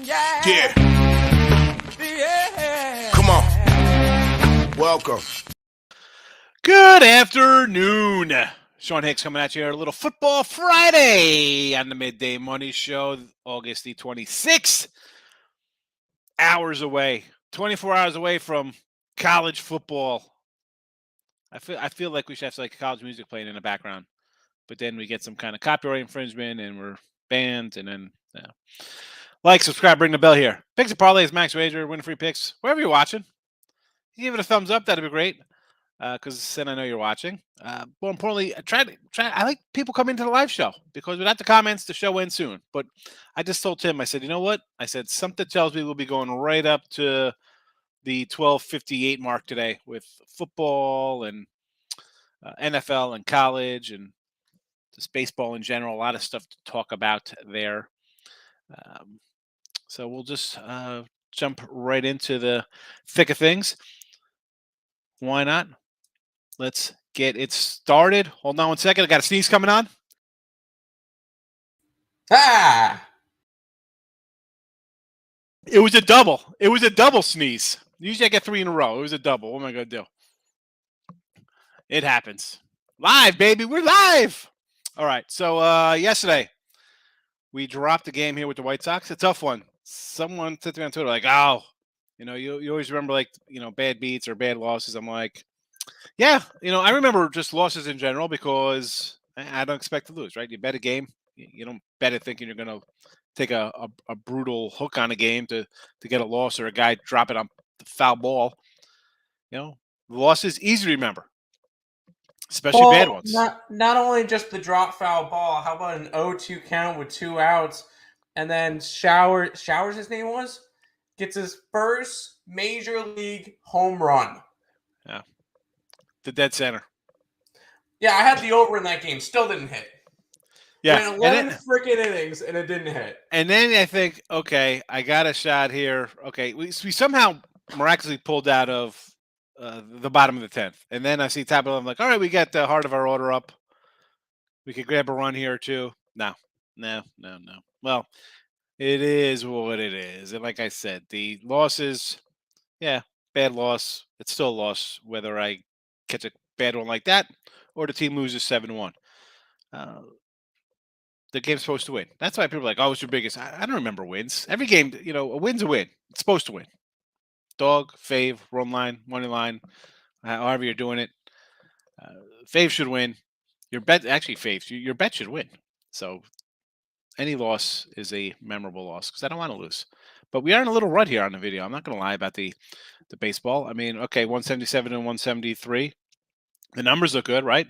Yeah. Come on. Welcome. Good afternoon. Sean Higgs coming at you. A little Football Friday on the Midday Money Show, August the 26th. Hours away, 24 hours away from college football. I feel like we should have like college music playing in the background, but then we get some kind of copyright infringement and we're banned. And then like, subscribe, ring the bell here. Picks and parlays, Max Wager, win free picks. Wherever you're watching, you give it a thumbs up. That'd be great. Because then I know you're watching. More importantly, I like people coming to the live show because without the comments, the show ends soon. But I just told Tim, I said, you know what? I said something tells me we'll be going right up to the 12:58 mark today with football and NFL and college and just baseball in general. A lot of stuff to talk about there. So we'll just jump right into the thick of things. Why not? Let's get it started. Hold on one second. I got a sneeze coming on. Ah! It was a double. It was a double sneeze. Usually I get 3 in a row. It was a double. What am I going to do? It happens. Live, baby. We're live. All right. So yesterday, we dropped the game here with the White Sox. A tough one. Someone said to me on Twitter, like, oh, you always remember, like, bad beats or bad losses. I'm like, yeah, I remember just losses in general because I don't expect to lose, right? You bet a game. You don't bet it thinking you're going to take a brutal hook on a game to get a loss or a guy drop it on the foul ball. Losses easy to remember, especially bad ones. Not only just the drop foul ball. How about an 0-2 count with 2 outs, and then Showers, his name was, gets his first major league home run. Yeah. The dead center. Yeah, I had the over in that game. Still didn't hit. Yeah. Went 11 freaking innings, and it didn't hit. And then I think, okay, I got a shot here. Okay, we somehow miraculously pulled out of the bottom of the 10th. And then I see top 11. I'm like, all right, we got the heart of our order up. We could grab a run here, too. No. Well, it is what it is. And like I said, the losses, yeah, bad loss. It's still a loss, whether I catch a bad one like that or the team loses 7-1. The game's supposed to win. That's why people are like, oh, it's your biggest. I don't remember wins. Every game, a win's a win. It's supposed to win. Dog, fave, run line, money line, however you're doing it. Fave should win. Your bet, actually, faves, your bet should win. So any loss is a memorable loss because I don't want to lose. But we are in a little rut here on the video. I'm not going to lie about the baseball. I mean, okay, 177 and 173. The numbers look good, right?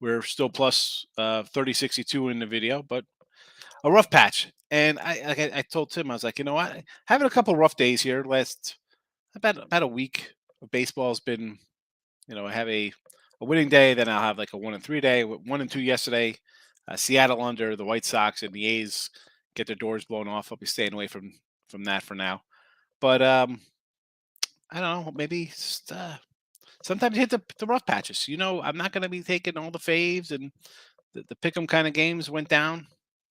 We're still plus 30-62 in the video, but a rough patch. And I told Tim, I was like, having a couple rough days here. Last about a week of baseball has been, I have a winning day, then I'll have like a 1-3 day. 1-2 yesterday. Seattle under, the White Sox and the A's get their doors blown off. I'll be staying away from that for now. But I don't know, maybe just, sometimes you hit the rough patches. I'm not going to be taking all the faves and the pick 'em kind of games went down.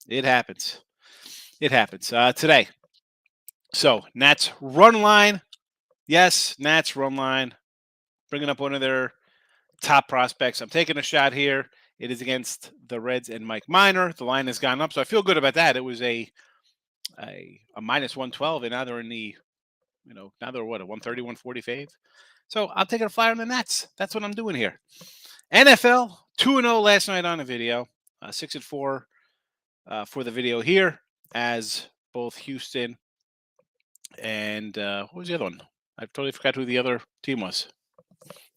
It happens. Today. So Nats run line. Yes, Nats run line. Bringing up one of their top prospects. I'm taking a shot here. It is against the Reds and Mike Minor. The line has gone up, so I feel good about that. It was a minus 112, and now they're in the, now they're what, a 130, 140 fave. So I'll take a flyer on the Nats. That's what I'm doing here. NFL 2-0 last night on the video. 6-4 for the video here, as both Houston and what was the other one? I totally forgot who the other team was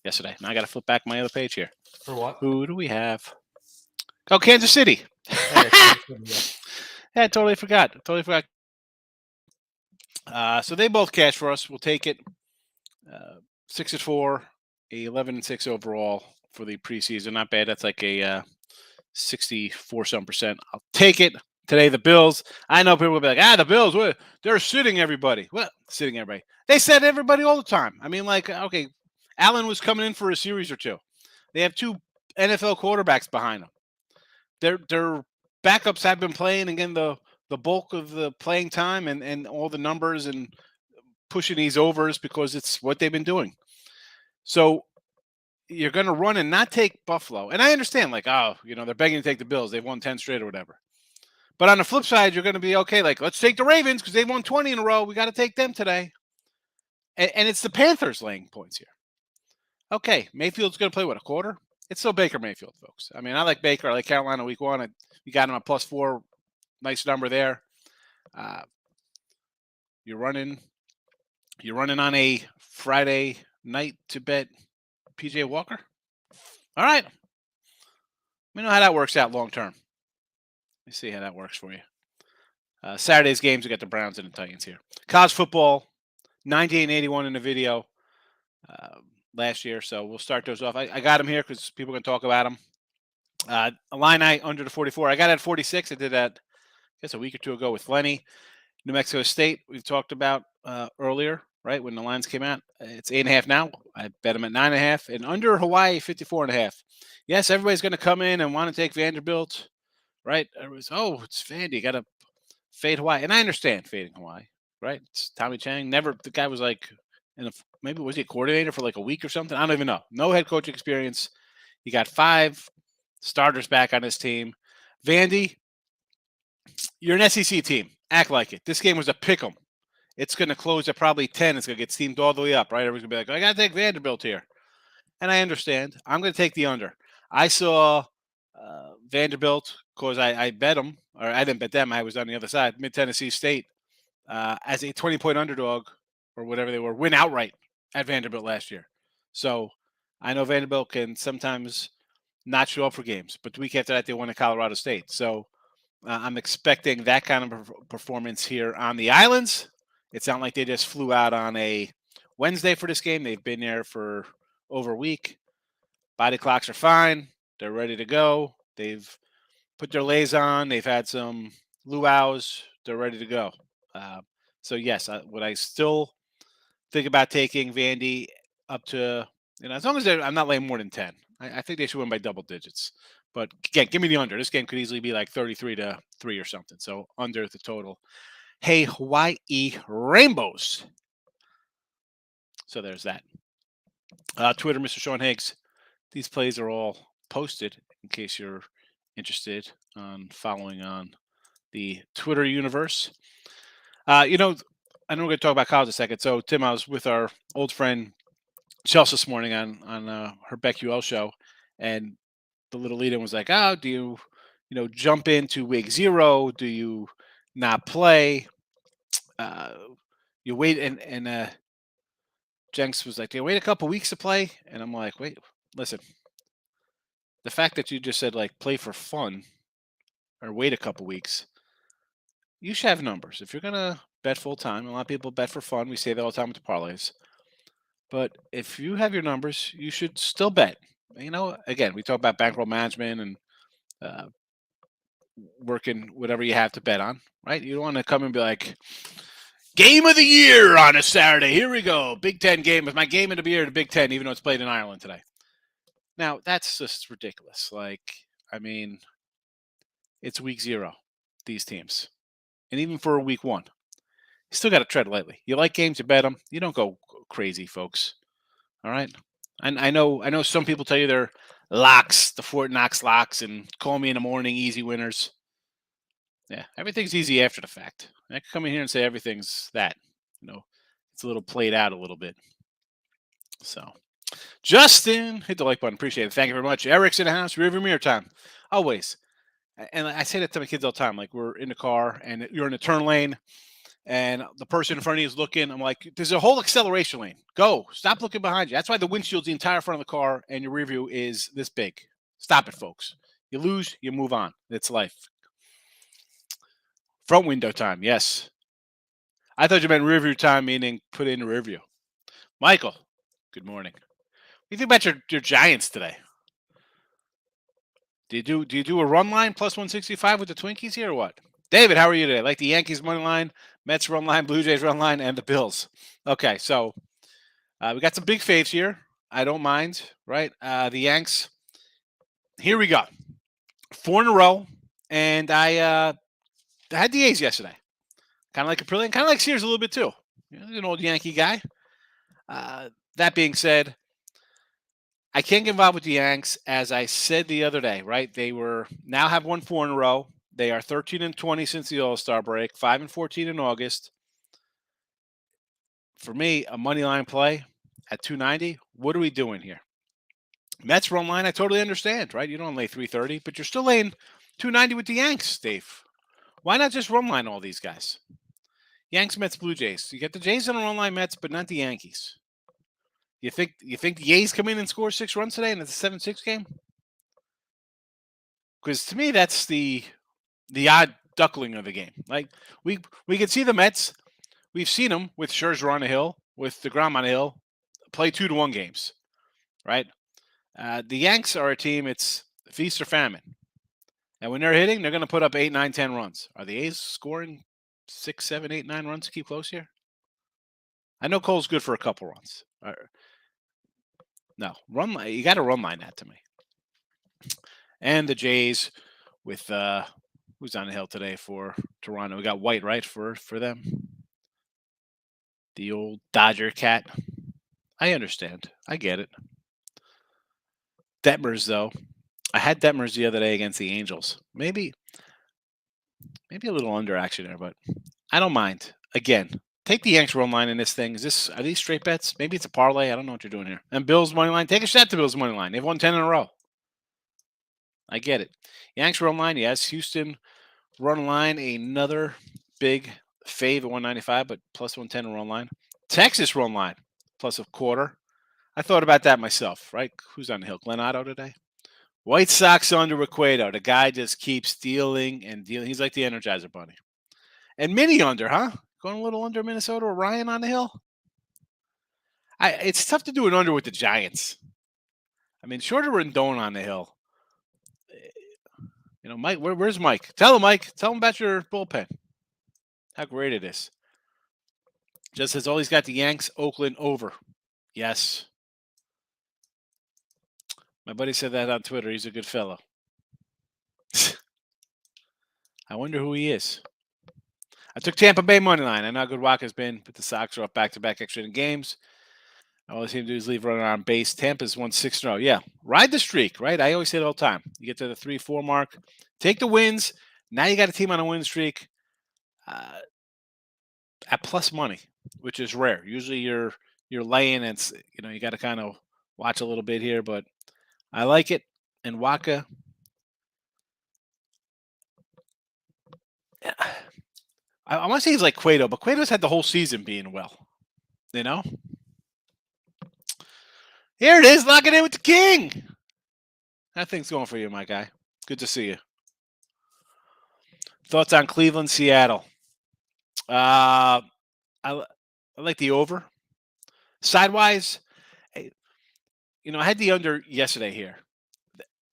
yesterday. Now I got to flip back my other page here. For what? Who do we have? Oh, Kansas City. Yeah, I totally forgot. So they both cash for us. We'll take it. 6-4, 11-6 overall for the preseason. Not bad. That's like a 64% I'll take it. Today, the Bills. I know people will be like, the Bills, they're sitting everybody. What? Sitting everybody. They said everybody all the time. I mean, like, okay, Allen was coming in for a series or two. They have 2 NFL quarterbacks behind them. Their backups have been playing. Again, the the bulk of the playing time and all the numbers and pushing these overs because it's what they've been doing. So you're going to run and not take Buffalo. And I understand, like, oh, they're begging to take the Bills. They've won 10 straight or whatever. But on the flip side, you're going to be okay. Like, let's take the Ravens because they've won 20 in a row. We got to take them today. And it's the Panthers laying points here. Okay, Mayfield's going to play, what, a quarter? It's still Baker Mayfield, folks. I mean, I like Baker. I like Carolina week 1. We got him at +4. Nice number there. You're running on a Friday night to bet PJ Walker. All right. We know how that works out long term. Let me see how that works for you. Saturday's games, we got the Browns and the Titans here. College football, 98-81 in the video last year. So we'll start those off. I got them here because people are going to talk about them. Illini under the 44. I got it at 46. I did that, I guess, a week or two ago with Lenny. New Mexico State, we've talked about earlier, right, when the lines came out. It's 8.5 now. I bet them at 9.5. And under Hawaii, 54.5. Yes, everybody's going to come in and want to take Vanderbilt, right? Everybody's, it's Vandy. You got to fade Hawaii. And I understand fading Hawaii, right? It's Tommy Chang. The guy was like, maybe was he a coordinator for like a week or something? I don't even know. No head coach experience. You got 5 starters back on his team. Vandy, you're an SEC team. Act like it. This game was a pick 'em. It's going to close at probably 10. It's going to get steamed all the way up, right? Everyone's going to be like, I got to take Vanderbilt here. And I understand. I'm going to take the under. I saw Vanderbilt because I bet them, or I didn't bet them. I was on the other side. Mid-Tennessee State as a 20-point underdog or whatever they were, win outright at Vanderbilt last year. So I know Vanderbilt can sometimes not show up for games, but the week after that, they won at Colorado State. So I'm expecting that kind of performance here on the islands. It's not like they just flew out on a Wednesday for this game. They've been there for over a week. Body clocks are fine. They're ready to go. They've put their lays on. They've had some luau's. They're ready to go. So, yes, would I still think about taking Vandy up to, as long as I'm not laying more than 10. I think they should win by double digits. But again, give me the under. This game could easily be like 33-3 or something. So under the total. Hey, Hawaii Rainbows. So there's that. Twitter, Mr. Sean Higgs. These plays are all posted in case you're interested on following on the Twitter universe. I know we're going to talk about college a second. So, Tim, I was with our old friend Chelsea this morning on her BetQL show, and the little lead-in was like, do you, jump into week 0? Do you not play? You wait, and Jenks was like, do you wait a couple weeks to play? And I'm like, wait, listen. The fact that you just said, like, play for fun or wait a couple weeks, you should have numbers. If you're going to bet full-time, a lot of people bet for fun. We say that all the time with the parlays. But if you have your numbers, you should still bet. Again, we talk about bankroll management and working whatever you have to bet on, right? You don't want to come and be like, game of the year on a Saturday. Here we go. Big Ten game. It's my game of the year, the Big Ten, even though it's played in Ireland today. Now, that's just ridiculous. It's week 0, these teams. And even for week 1, you still got to tread lightly. You like games, you bet them. You don't go crazy, folks. All right? And I know some people tell you they're locks, the Fort Knox locks, and call me in the morning, easy winners. Yeah, everything's easy after the fact. I can come in here and say everything's that. It's a little played out a little bit. So, Justin, hit the like button. Appreciate it. Thank you very much. Eric's in the house. Rearview mirror time. Always. And I say that to my kids all the time. Like, we're in the car, and you're in a turn lane, and the person in front of you is looking. I'm like, there's a whole acceleration lane. Go. Stop looking behind you. That's why the windshield's the entire front of the car, and your rear view is this big. Stop it, folks. You lose, you move on. It's life. Front window time, yes. I thought you meant rear view time, meaning put in rear view. Michael, good morning. What do you think about your Giants today? Do you do a run line plus 165 with the Twinkies here or what? David, how are you today? Like the Yankees money line, Mets run line, Blue Jays run line, and the Bills. Okay, so we got some big faves here. I don't mind, right? The Yanks. Here we go. 4 in a row, and I had the A's yesterday. Kind of like Caprillion, kind of like Sears a little bit too. An old Yankee guy. That being said, I can't get involved with the Yanks, as I said the other day, right? They now have won 4 in a row. They are 13-20 since the All-Star break, 5-14 in August. For me, a money line play at 290. What are we doing here? Mets run line, I totally understand, right? You don't lay 330, but you're still laying 290 with the Yanks, Dave. Why not just run line all these guys? Yanks, Mets, Blue Jays. You get the Jays on the run line, Mets, but not the Yankees. You think the A's come in and score 6 runs today and it's a 7-6 game? Because to me, that's the odd duckling of the game. Like we can see the Mets. We've seen them with Scherzer on the hill, with DeGrom on the hill, play 2-1 games, right? The Yanks are a team. It's feast or famine, and when they're hitting, they're going to put up 8, 9, 10 runs. Are the A's scoring 6, 7, 8, 9 runs to keep close here? I know Cole's good for a couple runs. No, run line. You got to run line that to me. And the Jays with who's on the hill today for Toronto? We got White, right, for them. The old Dodger cat. I understand. I get it. Detmers, though. I had Detmers the other day against the Angels. Maybe a little under action there, but I don't mind. Again, take the Yanks run line in this thing. Are these straight bets? Maybe it's a parlay. I don't know what you're doing here. And Bills money line. Take a shot to Bills money line. They've won 10 in a row. I get it. Yanks run line, yes. Houston run line, another big fave at 195, but plus 110 run line. Texas run line, plus a quarter. I thought about that myself, right? Who's on the hill? Glenn Otto today? White Sox under with Cueto. The guy just keeps dealing and dealing. He's like the Energizer Bunny. And Mini under, huh? Going a little under Minnesota or Ryan on the hill? It's tough to do an under with the Giants. I mean, shorter Rendon on the hill. Mike, where's Mike? Tell him, Mike. Tell him about your bullpen. How great it is. Just says, he's got the Yanks, Oakland over. Yes. My buddy said that on Twitter. He's a good fellow. I wonder who he is. I took Tampa Bay money line. I know how good Waka's been, but the Sox are up back-to-back extra inning games. All they seem to do is leave running on base. Tampa's won 6 in a row. Yeah, ride the streak, right? I always say it all the time. You get to the 3-4 mark, take the wins. Now you got a team on a win streak at plus money, which is rare. Usually you're laying, and you got to kind of watch a little bit here, but I like it. And Waka, I want to say he's like Cueto, but Cueto's had the whole season being well. Here it is, lock it in with the king. That thing's going for you, my guy. Good to see you. Thoughts on Cleveland, Seattle? I like the over. Sidewise, I had the under yesterday here.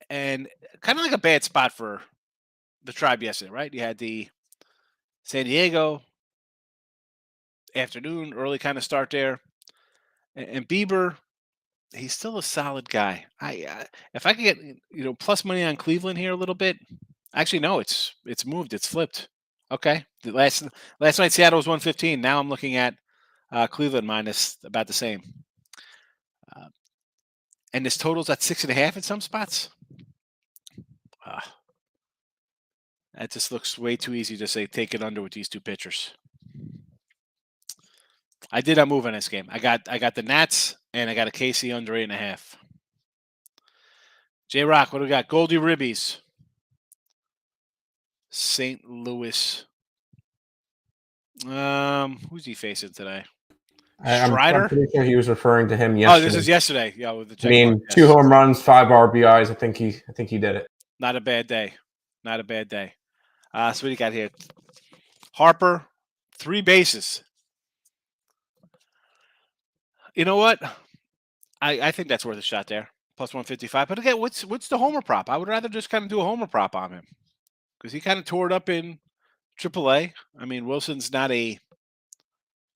And kind of like a bad spot for the Tribe yesterday, right? You had the San Diego afternoon, early kind of start there. And Bieber, he's still a solid guy. If I could get plus money on Cleveland here a little bit. Actually, no, it's moved. It's flipped. Okay. Last night Seattle was 115. Now I'm looking at Cleveland minus about the same. And this total's at 6.5 in some spots. That just looks way too easy to say take it under with these two pitchers. I did not move on this game. I got the Nats and I got a KC under 8.5. J Rock, what do we got? Goldie Ribbies. St. Louis. Who's he facing today? Strider? I'm pretty sure he was referring to him yesterday. Oh, this is yesterday. Yeah, with the 2 home runs, 5 RBIs. I think he did it. Not a bad day. So what do you got here? Harper, 3 bases. You know what? I think that's worth a shot there. Plus 155. But again, what's the homer prop? I would rather just kind of do a homer prop on him. Because he kind of tore it up in AAA. I mean, Wilson's not a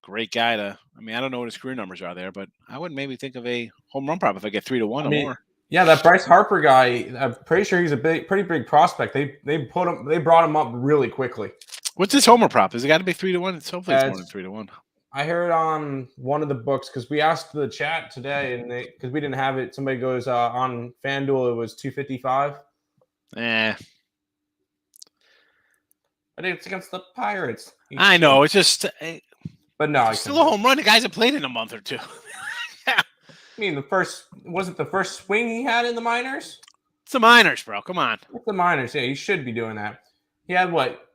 great guy I don't know what his career numbers are there, but I would maybe think of a home run prop if I get 3-1 or more. Yeah, that Bryce Harper guy, I'm pretty sure he's a pretty big prospect. They brought him up really quickly. What's this homer prop? Has it got to be 3-1? It's hopefully it's more than It's 3-1. I heard on one of the books because we asked the chat today, and because we didn't have it, somebody goes on FanDuel it was 255. Eh, I think it's against the Pirates. I know. It's just but no, I it's still a home run. The guys have played in a month or two. I mean, was it the first swing he had in the minors? It's the minors, bro. Come on. It's the minors. Yeah, he should be doing that. He had what?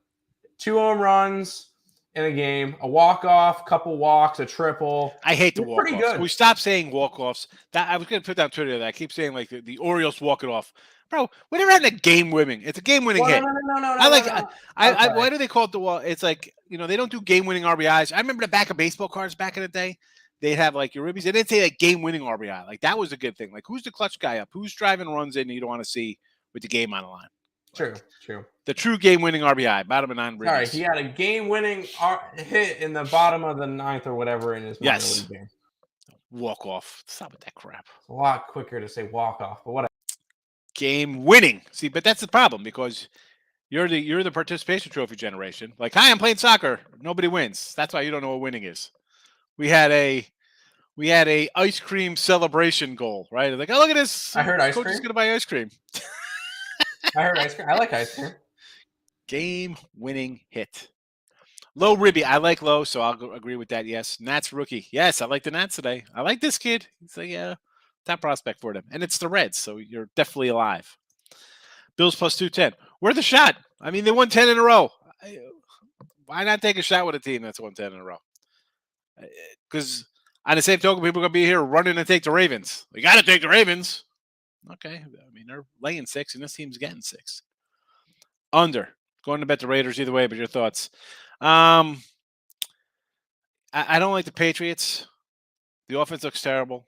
2 home runs in a game, a walk-off, couple walks, a triple. I hate the He's pretty walk-offs. good. Can we stop saying walk-offs? That I was going to put down Twitter that I keep saying like the Orioles walk it off. Bro, whatever had a game winning. It's a game winning hit. No. I like. No. I why do they call it the wall? It's like they don't do game winning RBIs. I remember the back of baseball cards back in the day. They'd have like your ribbies. They didn't say like game winning RBI. Like that was a good thing. Like who's the clutch guy up? Who's driving runs in? You don't want to see with the game on the line. True. The true game-winning RBI, bottom of 9 ribbies. Sorry, he had a game-winning hit in the bottom of the 9th or whatever in his minor league game. Walk-off. Stop with that crap. It's a lot quicker to say walk-off, but whatever. Game-winning. See, but that's the problem because you're the participation trophy generation. Like, hi, I'm playing soccer. Nobody wins. That's why you don't know what winning is. We had a ice cream celebration goal, right? Like, oh, look at this. I heard ice Coach cream. is going to buy ice cream. I heard ice cream. I like ice cream. Game-winning hit. Low ribby. I like low, so I'll agree with that. Yes. Nats rookie. Yes, I like the Nats today. I like this kid. He's a top prospect for them. And it's the Reds, so you're definitely alive. Bills plus 210. Worth a shot. I mean, they won 10 in a row. Why not take a shot with a team that's won 10 in a row? Because on the same token, people are going to be here running to take the Ravens. We got to take the Ravens. Okay. I mean, they're laying 6, and this team's getting 6. Under. Going to bet the Raiders either way, but your thoughts. I don't like the Patriots. The offense looks terrible.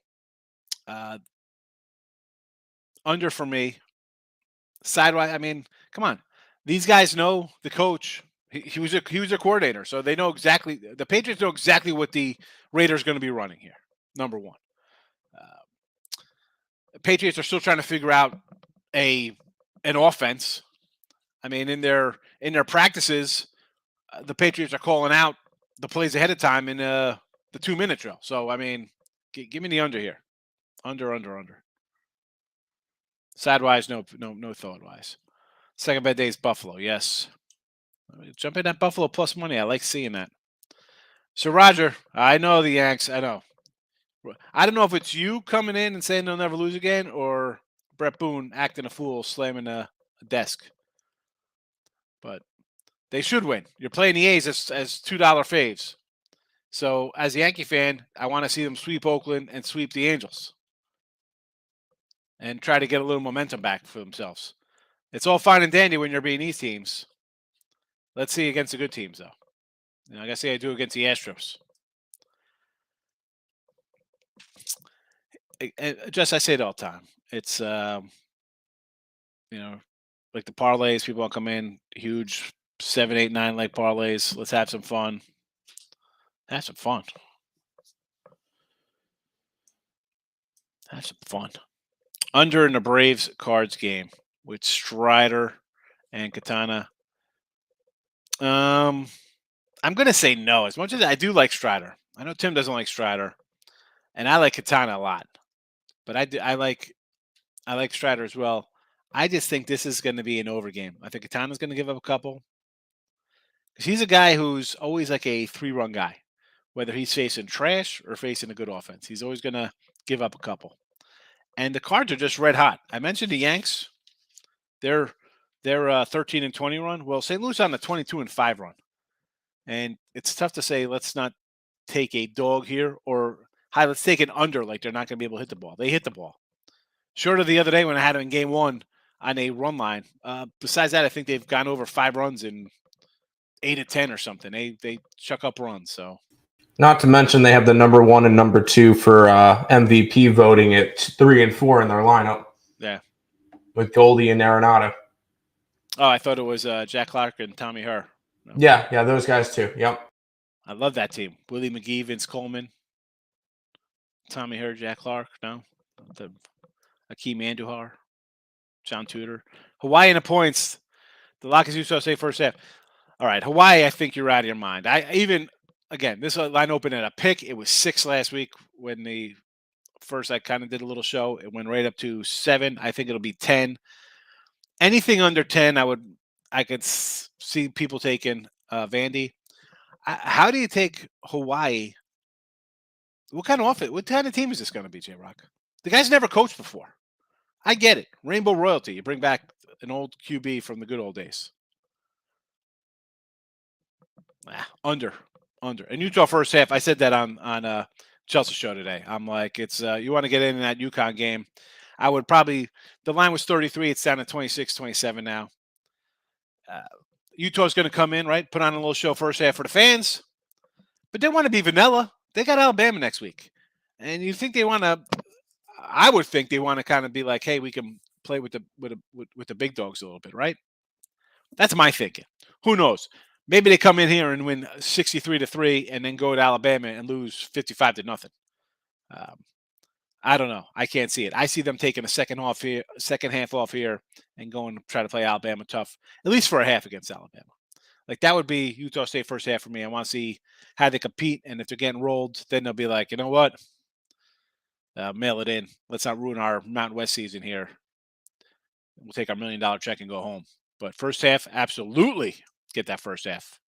Under for me. Sidewise, I mean, come on. These guys know the coach. He was a coordinator, so they know exactly. The Patriots know exactly what the Raiders are going to be running here. Number one. The Patriots are still trying to figure out an offense. I mean, in their practices, the Patriots are calling out the plays ahead of time in the 2-minute drill. So, I mean, give me the under here. Under. Sidewise, no thought-wise. Second bet day is Buffalo, yes. Jump in that Buffalo plus money. I like seeing that. So, Roger, I know the Yanks. I know. I don't know if it's you coming in and saying they'll never lose again or Brett Boone acting a fool, slamming a desk. But they should win. You're playing the A's as $2 faves. So, as a Yankee fan, I want to see them sweep Oakland and sweep the Angels and try to get a little momentum back for themselves. It's all fine and dandy when you're beating these teams. Let's see against the good teams, though. I gotta say I do against the Astros. Just I say it all the time. It's like the parlays. People want to come in huge 7, 8, 9 leg parlays. Let's have some fun. Have some fun. Under in the Braves Cards game with Strider and Katana. I'm gonna say no. As much as I do like Strider, I know Tim doesn't like Strider, and I like Katana a lot. But I like Strider as well. I just think this is going to be an over game. I think Katana's going to give up a couple. Because he's a guy who's always like a 3-run guy. Whether he's facing trash or facing a good offense. He's always going to give up a couple. And the Cards are just red hot. I mentioned the Yanks. They're 13 and 20 run. Well, St. Louis on the 22 and 5 run. And it's tough to say let's not take a dog here or let's take an under like they're not going to be able to hit the ball. They hit the ball. Short of the other day when I had them in game 1 on a run line. Besides that, I think they've gone over 5 runs in 8 of 10 or something. They chuck up runs. So, not to mention they have the number 1 and number 2 for MVP voting at 3 and 4 in their lineup. Yeah, with Goldie and Arenado. Oh, I thought it was Jack Clark and Tommy Herr. No. Yeah, those guys too. Yep. I love that team. Willie McGee, Vince Coleman, Tommy Herr, Jack Clark. No, Akeem Andujar, John Tudor. Hawaii in the points. The Lockers Uso say first half. All right, Hawaii, I think you're out of your mind. Again, this line opened at a pick. It was 6 last week when the first I kind of did a little show. It went right up to 7. I think it'll be 10. Anything under 10, I could see people taking Vandy. How do you take Hawaii? What kind of team is this going to be, J Rock? The guy's never coached before. I get it. Rainbow royalty. You bring back an old QB from the good old days. Under. And Utah first half. I said that on Chelsea show today. I'm like, it's you want to get in that UConn game. I would probably the line was 33. It's down to 26, 27 now. Utah's going to come in, right? Put on a little show first half for the fans, but they want to be vanilla. They got Alabama next week, and you think they want to? I would think they want to kind of be like, hey, we can play with the big dogs a little bit, right? That's my thinking. Who knows? Maybe they come in here and win 63-3, and then go to Alabama and lose 55-0. I don't know. I can't see it. I see them taking a second half off here, and going to try to play Alabama tough, at least for a half against Alabama. Like that would be Utah State first half for me. I want to see how they compete, and if they're getting rolled, then they'll be like, you know what? Mail it in. Let's not ruin our Mountain West season here. We'll take our $1 million check and go home. But first half, absolutely get that first half.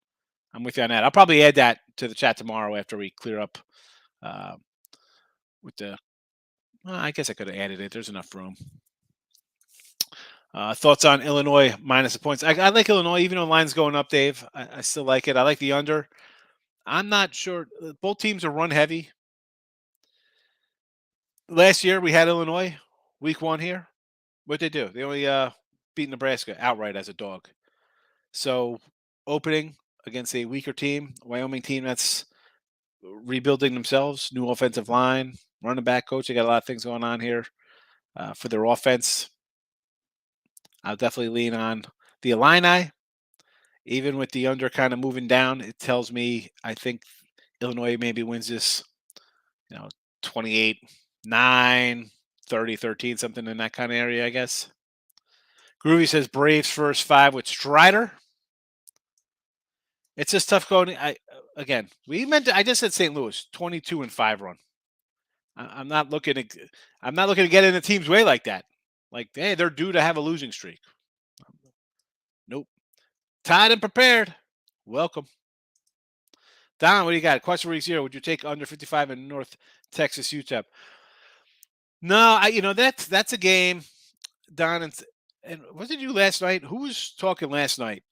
I'm with you on that. I'll probably add that to the chat tomorrow after we clear up with the. Well, I guess I could have added it. There's enough room. Thoughts on Illinois minus the points? I like Illinois, even though the line's going up, Dave. I still like it. I like the under. I'm not sure. Both teams are run heavy. Last year, we had Illinois, week 1 here. What'd they do? They only beat Nebraska outright as a dog. So, opening against a weaker team, Wyoming team that's rebuilding themselves, new offensive line, running back coach. They got a lot of things going on here for their offense. I'll definitely lean on the Illini. Even with the under kind of moving down, it tells me I think Illinois maybe wins this, 28-9, 30-13, something in that kind of area, I guess. Groovy says Braves first 5 with Strider. It's just tough going. I just said St. Louis 22-5 run. I'm not looking to get in the team's way like that. Like, hey, they're due to have a losing streak. Nope. Tied and prepared. Welcome. Don, what do you got? Question for you. Would you take under 55 in North Texas UTEP? No, that's a game. Don, and what did you last night? Who was talking last night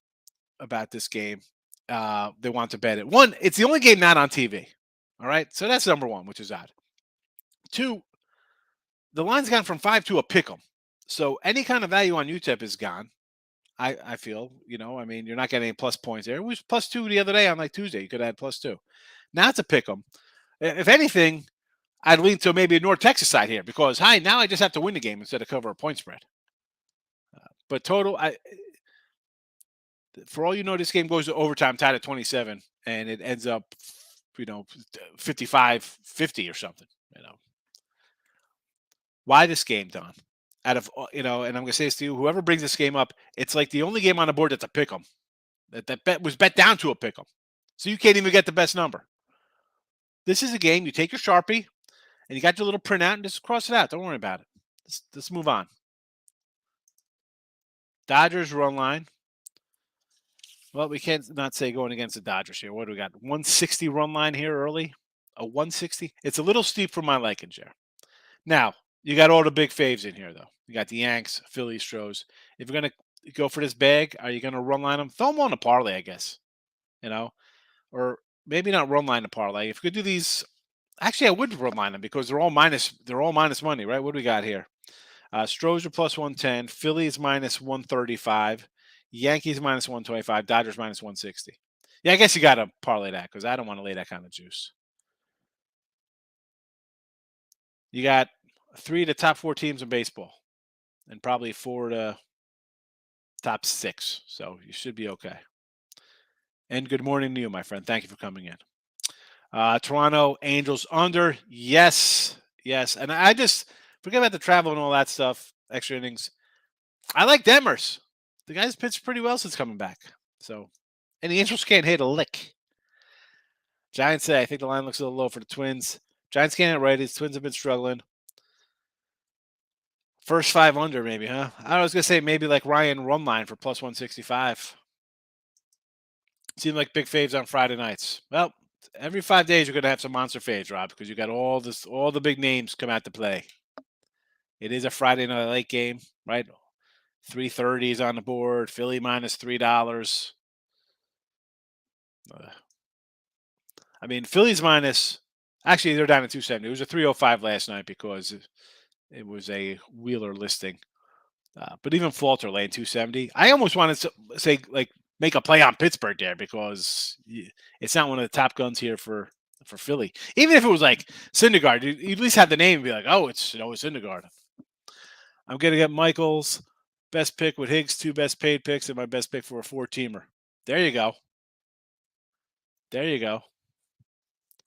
about this game? They want to bet it. 1, it's the only game not on TV. All right, so that's number 1, which is odd. 2, the line's gone from 5 to a pick'em. So any kind of value on UTEP is gone. I feel, you're not getting any plus points there. It was +2 the other day on like Tuesday. You could add +2. Now it's a pick'em. If anything, I'd lean to maybe a North Texas side here because, now I just have to win the game instead of cover a point spread. But total, for all you know, this game goes to overtime, tied at 27, and it ends up, 55-50 or something. Why this game, Don? Out of and I'm going to say this to you: whoever brings this game up, it's like the only game on the board that's a pick'em. That bet was bet down to a pick'em, so you can't even get the best number. This is a game you take your Sharpie and you got your little printout and just cross it out. Don't worry about it. Let's move on. Dodgers run line. Well, we can't not say going against the Dodgers here. What do we got? 160 run line here early. A 160. It's a little steep for my liking, Jer. Now, you got all the big faves in here, though. You got the Yanks, Phillies, Stros. If you're going to go for this bag, are you going to run line them? Throw them on a parlay, I guess. Or maybe not run line a parlay. If you could do these, actually, I would run line them because they're all minus money, right? What do we got here? Stros are +110, Phillies -135, Yankees -125, Dodgers -160. Yeah, I guess you got to parlay that because I don't want to lay that kind of juice. You got 3 of the top 4 teams in baseball and probably 4 of the top 6. So you should be okay. And good morning to you, my friend. Thank you for coming in. Toronto Angels under. Yes. And I just forget about the travel and all that stuff. Extra innings. I like Demers. The guy's pitched pretty well since coming back. So And the Angels can't hit a lick. Giants say, I think the line looks a little low for the Twins. Giants can't hit right. His Twins have been struggling. First 5 under, maybe, huh? I was going to say maybe like Ryan run line for plus 165. Seemed like big faves on Friday nights. Well, every 5 days you're going to have some monster faves, Rob, because you got all the big names come out to play. It is a Friday night late game, right? 330 is on the board. Philly minus $3. I mean, Philly's minus. Actually, they're down at 270. It was a 305 last night because it was a Wheeler listing. But even Falter laying 270. I almost wanted to say like make a play on Pittsburgh there because it's not one of the top guns here for Philly. Even if it was like Syndergaard, you at least have the name and be like, oh, it's Syndergaard. I'm gonna get Michael's best pick with Higgs, 2 best paid picks, and my best pick for a 4-teamer. There you go. There you go.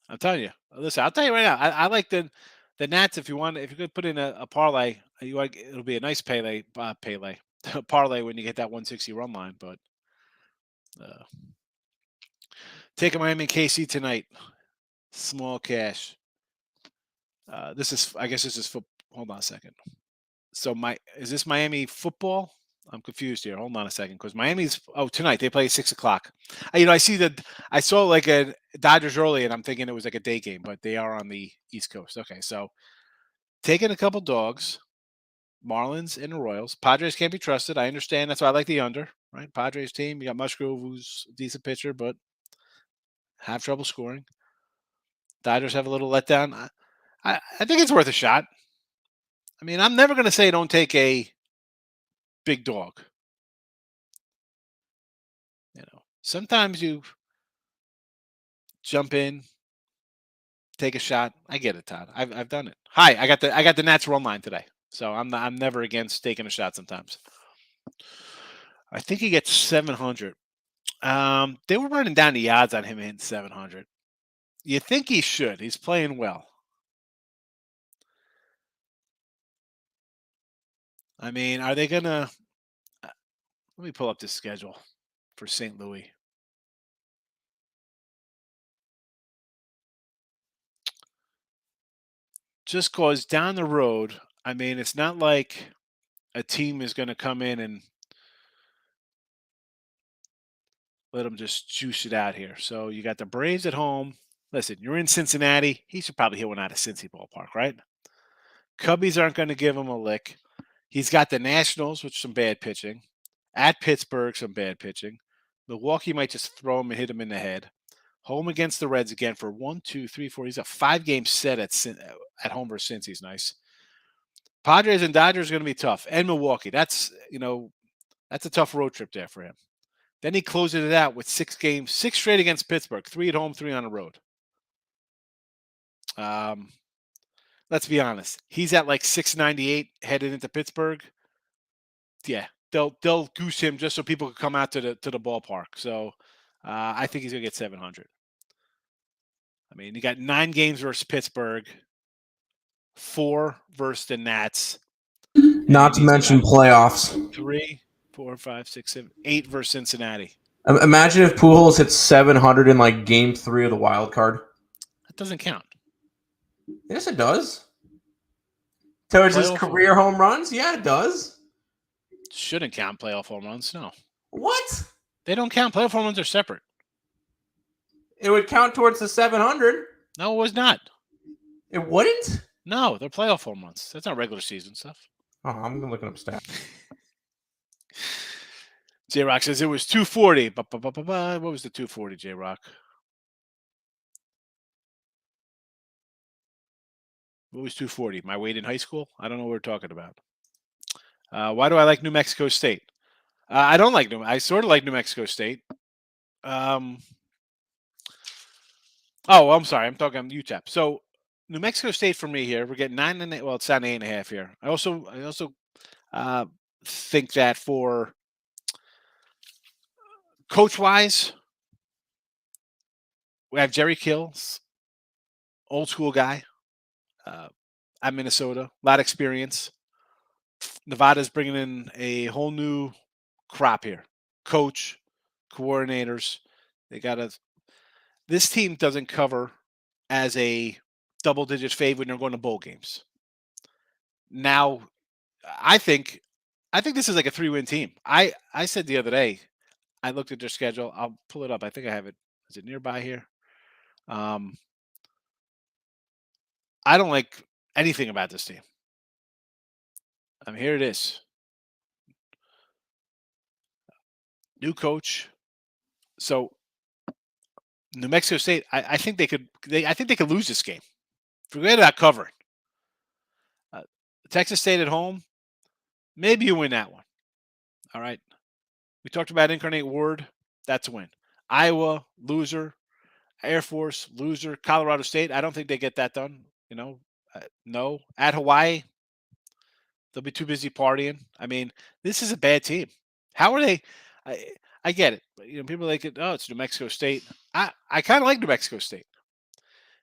I'm telling you. Listen, I'll tell you right now. I like the Nats. If you could put in a parlay, it'll be a nice parlay parlay when you get that 160 run line. But taking Miami and KC tonight, small cash. I guess this is hold on a second. So is this Miami football? I'm confused here. Hold on a second, because Miami's tonight they play at 6:00. I saw like a Dodgers early, and I'm thinking it was like a day game, but they are on the East Coast. Okay, so taking a couple dogs, Marlins and the Royals. Padres can't be trusted. I understand. That's why I like the under. Right, Padres team. You got Musgrove, who's a decent pitcher, but have trouble scoring. Dodgers have a little letdown. I think it's worth a shot. I mean, I'm never going to say don't take a big dog. Sometimes you jump in, take a shot. I get it, Todd. I've done it. Hi, I got the Nats run line today, so I'm never against taking a shot. Sometimes. I think he gets 700. They were running down the odds on him hitting 700. You think he should? He's playing well. I mean, are they gonna? Let me pull up this schedule for St. Louis. Just cause down the road, I mean, it's not like a team is going to come in and let them just juice it out here. So you got the Braves at home. Listen, you're in Cincinnati. He should probably hit one out of Cincy ballpark, right? Cubbies aren't going to give him a lick. He's got the Nationals, with some bad pitching. At Pittsburgh, some bad pitching. Milwaukee might just throw him and hit him in the head. Home against the Reds again for 1, 2, 3, 4. He's a 5-game set at home versus Cincy's nice. Padres and Dodgers are going to be tough. And Milwaukee. That's a tough road trip there for him. Then he closes it out with 6 games, 6 straight against Pittsburgh, 3 at home, 3 on the road. Let's be honest. He's at like 698 headed into Pittsburgh. Yeah, they'll goose him just so people can come out to the ballpark. So I think he's gonna get 700. I mean, you got 9 games versus Pittsburgh, 4 versus the Nats. Not to mention playoffs. 3, 4, 5, 6, 7, 8 versus Cincinnati. Imagine if Pujols hit 700 in like Game 3 of the wild card. That doesn't count. Yes, it does. Towards his career home runs? Yeah, it does. Shouldn't count playoff home runs. No. What? They don't count. Playoff home runs are separate. It would count towards the 700. No, it was not. It wouldn't? No, they're playoff home runs. That's not regular season stuff. Oh, I'm looking up stats. J-Rock says it was 240. What was the 240, J-Rock? What was 240? My weight in high school? I don't know what we're talking about. Why do I like New Mexico State? I don't like I sort of like New Mexico State. I'm sorry. I'm talking UTEP. So New Mexico State for me here. We're getting 9.5. Well, it's down 8.5 here. I also think that for coach wise, we have Jerry Kills, old school guy at Minnesota, a lot of experience. Nevada's bringing in a whole new crop here. Coach, coordinators. They got to. This team doesn't cover as a double-digit favorite when they're going to bowl games. Now, I think this is like a 3-win team. I said the other day, I looked at their schedule. I'll pull it up. I think I have it. Is it nearby here? I don't like anything about this team. Here it is. New coach. So New Mexico State, I think they could. I think they could lose this game. Forget about covering. Texas State at home, maybe you win that one. All right. We talked about Incarnate Word. That's a win. Iowa, loser. Air Force, loser. Colorado State, I don't think they get that done. No. At Hawaii, they'll be too busy partying. This is a bad team. How are they? I get it. But, people like it. Oh, it's New Mexico State. I kind of like New Mexico State.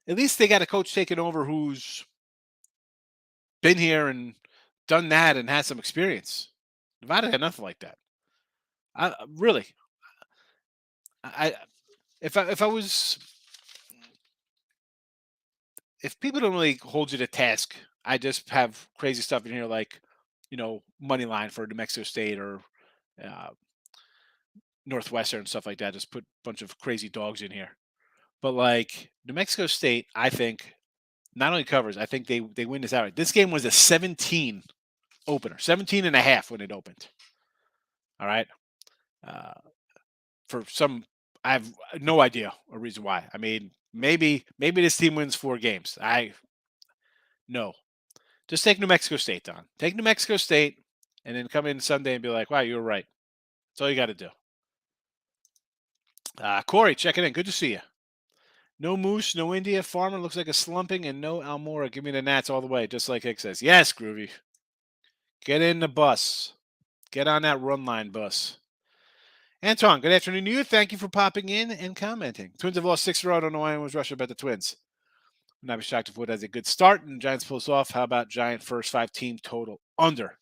At least they got a coach taking over who's been here and done that and has some experience. Nevada got nothing like that. If people don't really hold you to task, I just have crazy stuff in here like, money line for New Mexico State or Northwestern and stuff like that. Just put a bunch of crazy dogs in here. But like New Mexico State, I think not only covers, I think they win this outright. This game was a 17 opener, 17 and a half when it opened. All right. For some, I have no idea a reason why. Maybe this team wins 4 games. No. Just take New Mexico State, Don. Take New Mexico State and then come in Sunday and be like, wow, you were right. That's all you got to do. Corey, checking in. Good to see you. No Moose, no India. Farmer looks like a slumping, and no Almora. Give me the Nats all the way, just like Hicks says. Yes, Groovy. Get in the bus. Get on that run line bus. Anton, good afternoon to you. Thank you for popping in and commenting. Twins have lost 6 in a row. I don't know why anyone's rushing about the Twins. Would not be shocked if Wood has a good start and Giants pulls off. How about Giant first 5 team total under?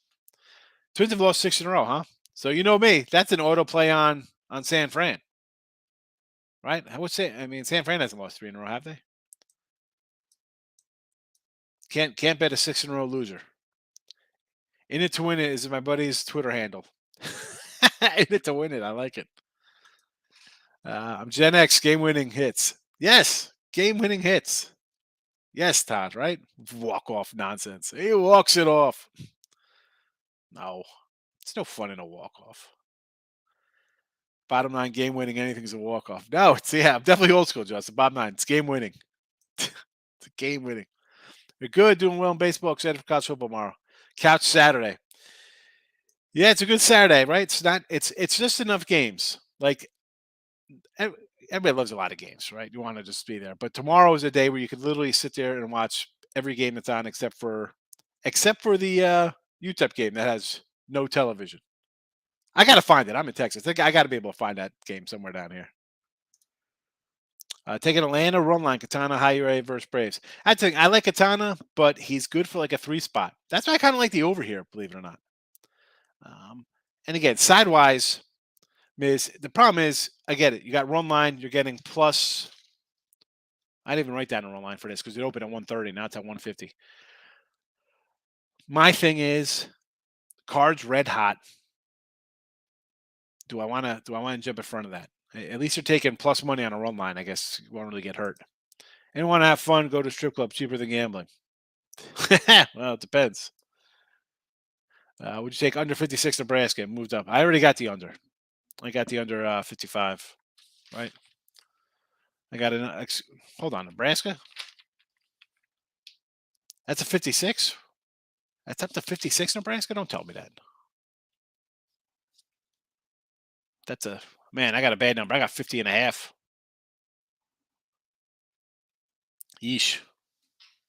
Twins have lost 6 in a row, huh? So you know me. That's an auto play on San Fran. Right? I would say, San Fran hasn't lost 3 in a row, have they? Can't bet a 6 in a row loser. In it to win it is my buddy's Twitter handle. In it to win it. I like it. I'm Gen X, game-winning hits. Yes, game-winning hits. Yes, Todd, right? Walk-off nonsense. He walks it off. No. It's no fun in a walk-off. Bottom line, game-winning, anything's a walk-off. No, I'm definitely old school, Justin. Bottom line, it's game-winning. It's a game-winning. You're good, doing well in baseball, excited for college football tomorrow. Couch Saturday. Yeah, it's a good Saturday, right? It's just enough games. Like, everybody loves a lot of games, right? You want to just be there. But tomorrow is a day where you could literally sit there and watch every game that's on except for the UTEP game that has no television. I got to find it. I'm in Texas. I got to be able to find that game somewhere down here. Taking Atlanta, run line, Katana, High versus Braves. I like Katana, but he's good for like a 3 spot. That's why I kind of like the over here, believe it or not. And again, sidewise, the problem is, I get it. You got run line, you're getting plus. I didn't even write down a run line for this because it opened at 130. Now it's at 150. My thing is, Cards red hot. Do I want to jump in front of that? At least you're taking plus money on a run line. I guess you won't really get hurt. And want to have fun, go to strip club, cheaper than gambling. Well, it depends. Would you take under 56 Nebraska? It moved up. I already got the under. I got the under 55, right? I got an. Hold on, Nebraska? That's a 56? That's up to 56 Nebraska? Don't tell me that. That's man, I got a bad number. I got 50 and a half. Yeesh.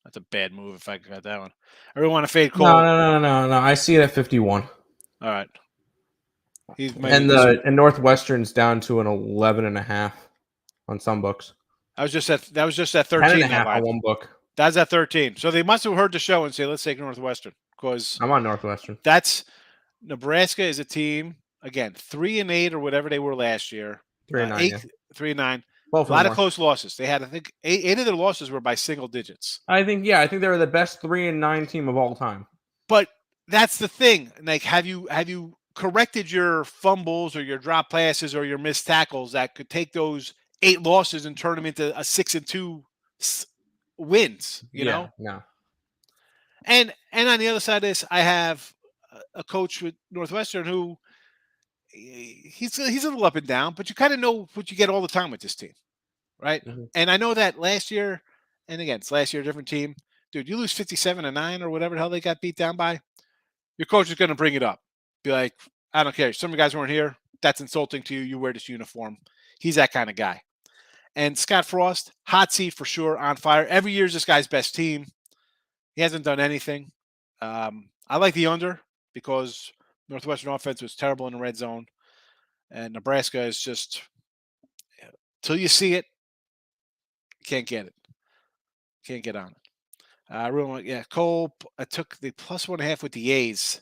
That's a bad move if I got that one. I really want to fade Cole. No. I see it at 51. All right. And Northwestern's down to an 11.5 on some books. That was just at 13 10 and a half on one book. That's at 13. So they must have heard the show and say, let's take Northwestern. Because I'm on Northwestern. That's Nebraska is a team, again, 3-8 or whatever they were last year. 3-9. Yeah. 3-9. Both A lot them of were. close losses. They had, I think, eight of their losses were by single digits. I think they were the best 3-9 team of all time. But that's the thing. Like, have you corrected your fumbles or your drop passes or your missed tackles that could take those 8 losses and turn them into a 6-2 wins? You know. No. And on the other side of this, I have a coach with Northwestern who he's a little up and down, but you kind of know what you get all the time with this team, right? Mm-hmm. And I know that last year, and again, it's last year, a different team. Dude, you lose 57-9 or whatever the hell they got beat down by. Your coach is going to bring it up. Be like, I don't care. Some of you guys weren't here. That's insulting to you. You wear this uniform. He's that kind of guy. And Scott Frost, hot seat for sure, on fire. Every year is this guy's best team. He hasn't done anything. I like the under because Northwestern offense was terrible in the red zone. And Nebraska is just, till you see it, you can't get it. Can't get on it. Cole, I took the +1.5 with the A's.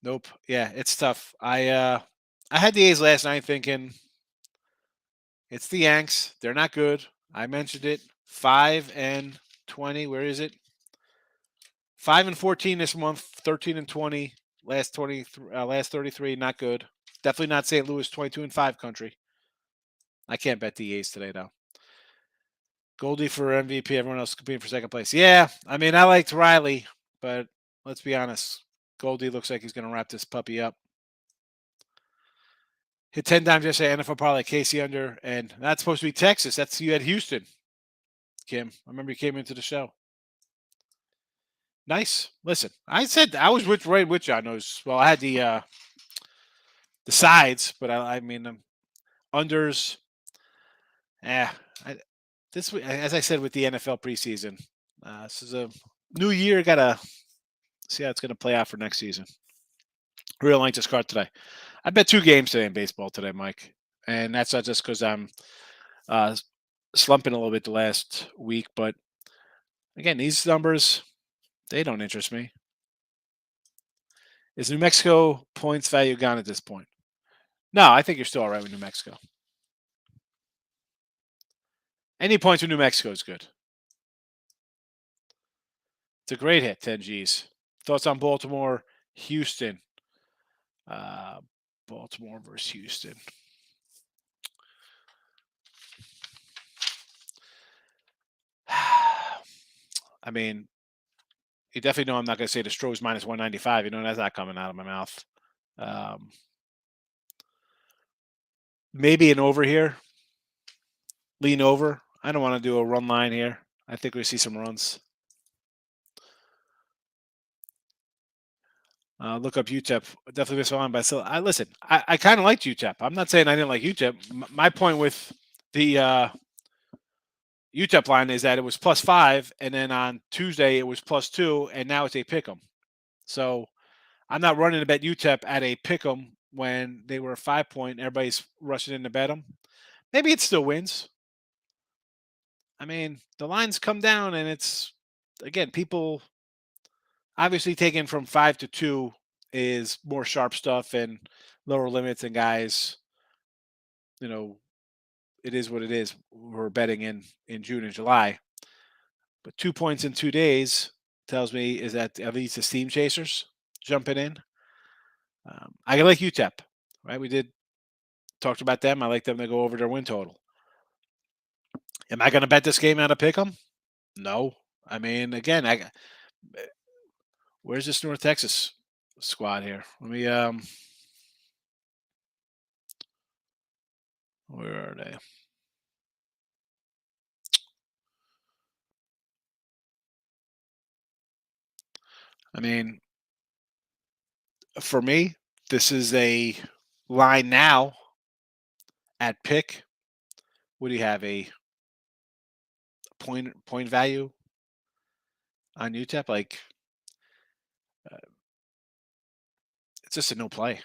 Nope. Yeah, it's tough. I had the A's last night thinking it's the Yanks. They're not good. I mentioned it. 5-20. Where is it? 5-14 this month. 13-20. Last 33. Not good. Definitely not St. Louis 22-5 country. I can't bet the A's today though. Goldie for MVP. Everyone else competing for second place. Yeah, I mean I liked Riley, but let's be honest. Goldie looks like he's going to wrap this puppy up. Hit 10 times yesterday. NFL parlay Casey under, and that's supposed to be Texas. That's you had Houston. Kim, I remember you came into the show. Nice. Listen, I said I was right with you on those. Well, I had the sides, but I mean unders. This as I said with the NFL preseason, this is a new year. Gotta see how it's going to play out for next season. Real like this card today. I bet 2 games today in baseball today, Mike, and that's not just because I'm slumping a little bit the last week, but again, these numbers they don't interest me. Is New Mexico points value gone at this point? No, I think you're still all right with New Mexico. Any points with New Mexico is good. It's a great hit, 10 Gs. Thoughts on Baltimore, Houston? Baltimore versus Houston. I mean, you definitely know I'm not going to say the Stros -195. You know that's not coming out of my mouth. Maybe an over here. Lean over. I don't want to do a run line here. I think we see some runs. Look up UTEP. Definitely missed one, but still, listen. I kind of liked UTEP. I'm not saying I didn't like UTEP. My point with the UTEP line is that it was +5, and then on Tuesday it was +2, and now it's a pick'em. So I'm not running to bet UTEP at a pick'em when they were a 5-point. Everybody's rushing in to bet them. Maybe it still wins. I mean, the lines come down, and it's again people obviously taking from 5 to 2 is more sharp stuff and lower limits and guys. You know, it is what it is. We're betting in June and July. But 2 points in 2 days tells me is that at least the steam chasers jumping in. I like UTEP, right? We talked about them. I like them to go over their win total. Am I going to bet this game out of pick 'em? No. I mean, again, where's this North Texas squad here? Let me where are they? I mean, for me, this is a line now at pick. What do you have? A point value on UTEP? Like, it's just a no play.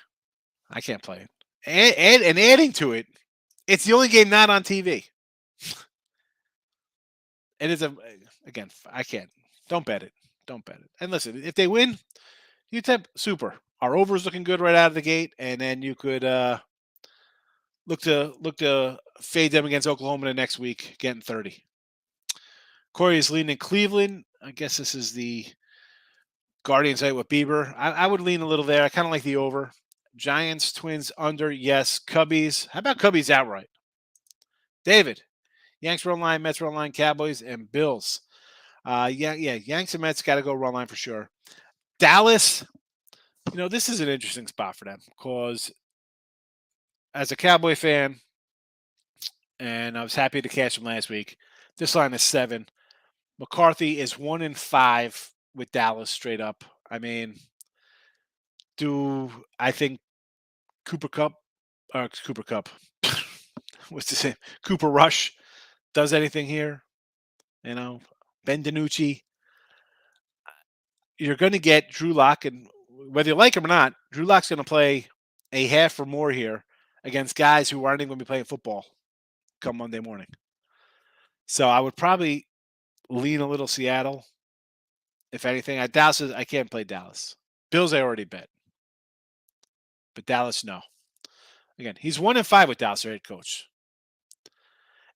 I can't play it. And adding to it, it's the only game not on TV. It is again, I can't. Don't bet it. Don't bet it. And listen, if they win, UTEP super. Our over is looking good right out of the gate, and then you could look to fade them against Oklahoma the next week, getting 30. Corey is leaning Cleveland. I guess this is the Guardians night with Bieber. I would lean a little there. I kind of like the over. Giants, Twins under. Yes. Cubbies. How about Cubbies outright? David. Yanks run line, Mets run line, Cowboys, and Bills. Yeah. Yanks and Mets got to go run line for sure. Dallas. This is an interesting spot for them because as a Cowboy fan, and I was happy to catch him last week, this line is 7. McCarthy is 1-5 with Dallas straight up. I mean, do I think Cooper Cup, what's his name? Cooper Rush does anything here? Ben DiNucci. You're going to get Drew Lock, and whether you like him or not, Drew Lock's going to play a half or more here against guys who aren't even going to be playing football come Monday morning. So I would probably lean a little Seattle. If anything, I can't play Dallas. Bills I already bet, but Dallas no. Again, he's 1-5 with Dallas, their head coach.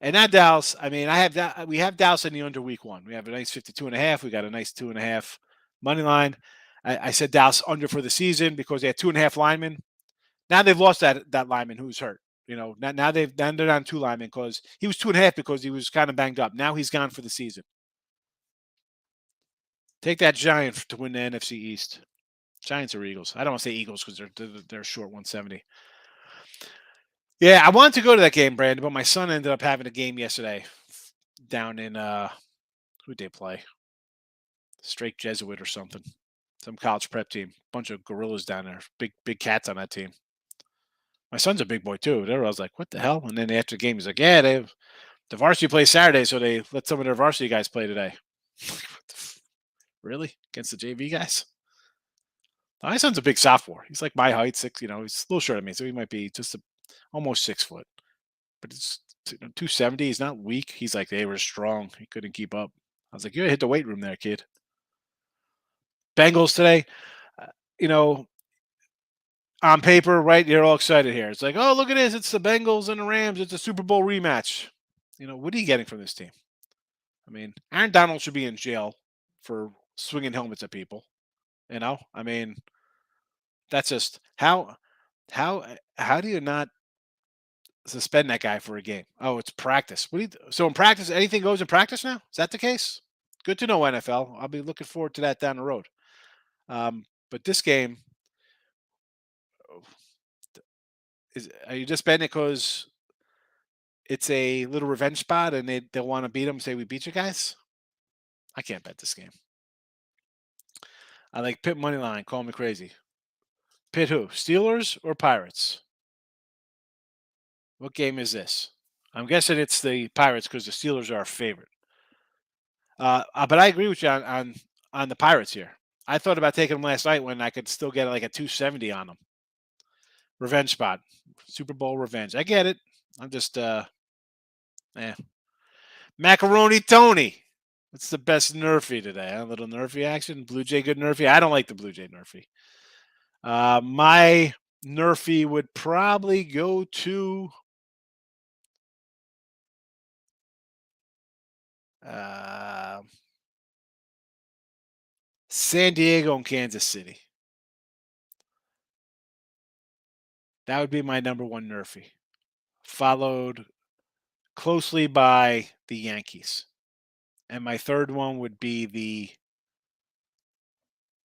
And that Dallas, I mean, we have Dallas in the under week 1. We have a nice 52.5. We got a nice 2.5 money line. I said Dallas under for the season because they had 2.5 linemen. Now they've lost that lineman who's hurt. Now they're down 2 linemen because he was 2.5 because he was kind of banged up. Now he's gone for the season. Take that Giant to win the NFC East. Giants or Eagles? I don't want to say Eagles because they're short 170. Yeah, I wanted to go to that game, Brandon, but my son ended up having a game yesterday down in who'd they play? Straight Jesuit or something. Some college prep team. Bunch of gorillas down there. Big cats on that team. My son's a big boy too. I was like, what the hell? And then after the game, he's like, yeah, the varsity plays Saturday, so they let some of their varsity guys play today. Really? Against the JV guys? My son's a big sophomore. He's like my height, 6. He's a little shorter than me, so he might be just almost 6 foot. But it's 270. He's not weak. He's like, they were strong. He couldn't keep up. I was like, you gotta hit the weight room there, kid. Bengals today, on paper, right? You're all excited here. It's like, oh, look at this. It's the Bengals and the Rams. It's a Super Bowl rematch. What are you getting from this team? I mean, Aaron Donald should be in jail for swinging helmets at people. I mean, that's just how do you not suspend that guy for a game? Oh, it's practice. So in practice, anything goes in practice now? Is that the case? Good to know, NFL. I'll be looking forward to that down the road. But this game, are you just betting it because it's a little revenge spot and they'll want to beat them, say we beat you guys? I can't bet this game. I like Pitt money line. Call me crazy. Pitt who? Steelers or Pirates? What game is this? I'm guessing it's the Pirates because the Steelers are our favorite. But I agree with you on the Pirates here. I thought about taking them last night when I could still get like a 270 on them. Revenge spot. Super Bowl revenge. I get it. I'm just, Macaroni Tony. What's the best Nerfy today? A little Nerfy action. Blue Jay good Nerfy. I don't like the Blue Jay Nerfy. My Nerfy would probably go to San Diego and Kansas City. That would be my number 1 Nerfy. Followed closely by the Yankees. And my third one would be the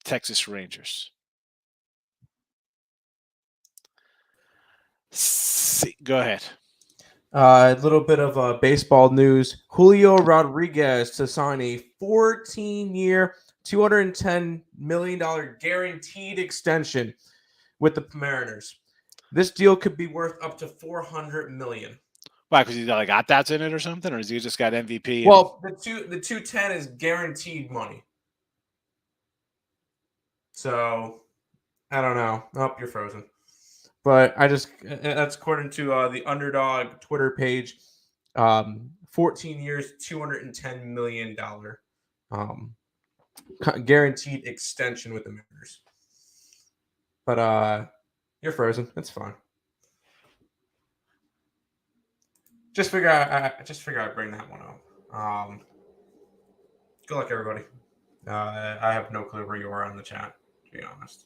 Texas Rangers. Go ahead. A little bit of baseball news. Julio Rodriguez to sign a 14-year, $210 million guaranteed extension with the Mariners. This deal could be worth up to $400 million. Why? Because he's got like opt-outs in it or something, or has he just got MVP? Well, the 210 is guaranteed money. So I don't know. Oh, you're frozen. But that's according to the Underdog Twitter page. 14 years, $210 million guaranteed extension with the Mariners. But you're frozen. It's fine. Just figure I'd bring that one up. Good luck, everybody. I have no clue where you are on the chat, to be honest.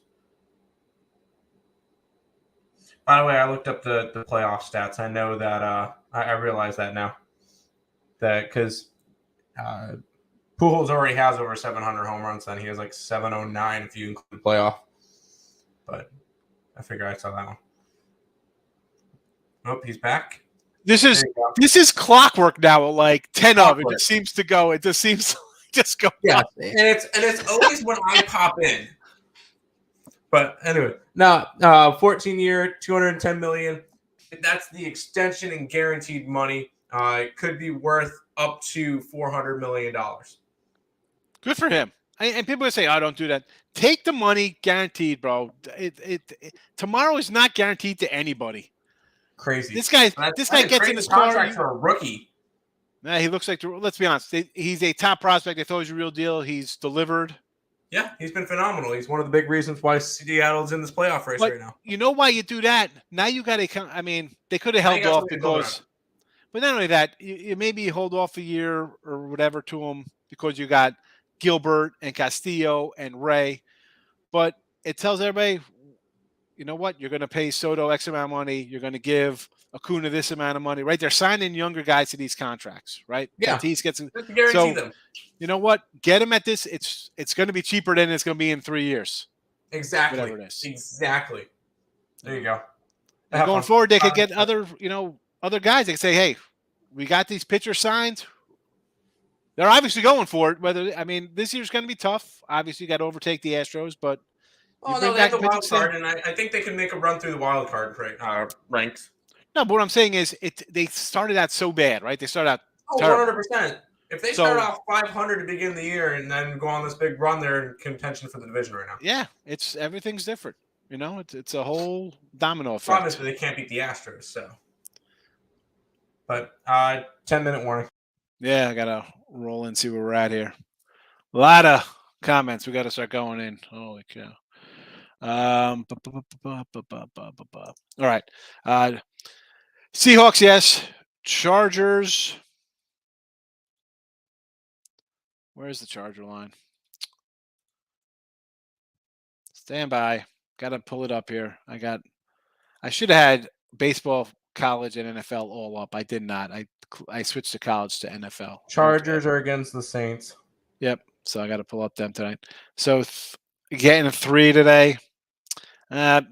By the way, I looked up the playoff stats. I know that I realize that now. That because Pujols already has over 700 home runs, and he has like 709 if you include playoff. But I figure I saw that one. Nope, he's back. This is clockwork now. Like 10 of it just seems to go. It just seems just go. Yeah, and it's always when I pop in. But anyway, now 14-year, $210 million. That's the extension and guaranteed money. It could be worth up to $400 million. Good for him. And people would say, "Oh, don't do that." Take the money, guaranteed, bro. Tomorrow is not guaranteed to anybody. Crazy. This guy gets in his contract for a rookie. Nah, he looks like. Let's be honest. He's a top prospect. They thought he was a real deal. He's delivered. Yeah, he's been phenomenal. He's one of the big reasons why Seattle's in this playoff race right now. You know why you do that? Now you got to. I mean, they could have held off because. But not only that, you maybe hold off a year or whatever to him because you got Gilbert and Castillo and Ray. But it tells everybody, you know what? You're going to pay Soto X amount of money. You're going to give Acuna this amount of money, right? They're signing younger guys to these contracts, right? Yeah. Tatis gets guarantee them. You know what? Get them at this. It's going to be cheaper than it's going to be in 3 years. Exactly. Whatever it is. Exactly. There you go. And going forward, they could get other guys. They can say, hey, we got these pitchers signed. They're obviously going for it. This year's going to be tough. Obviously, you got to overtake the Astros, but they have the wild card, and I think they can make a run through the wild card ranks. No, but what I'm saying is, they started out so bad, right? They started out 100%. If they start off 500 to begin the year and then go on this big run, they're in contention for the division right now. Yeah, everything's different. It's a whole domino effect. Obviously, they can't beat the Astros, so. But 10-minute warning. Yeah, I gotta roll and see where we're at here. A lot of comments. We got to start going in. Holy cow! All right. Seahawks, yes. Chargers. Where's the Charger line? Stand by. Got to pull it up here. I should have had baseball, college, and NFL all up. I did not. I switched to college to NFL. Chargers are against the Saints. Yep. So I got to pull up them tonight. So getting a 3 today. I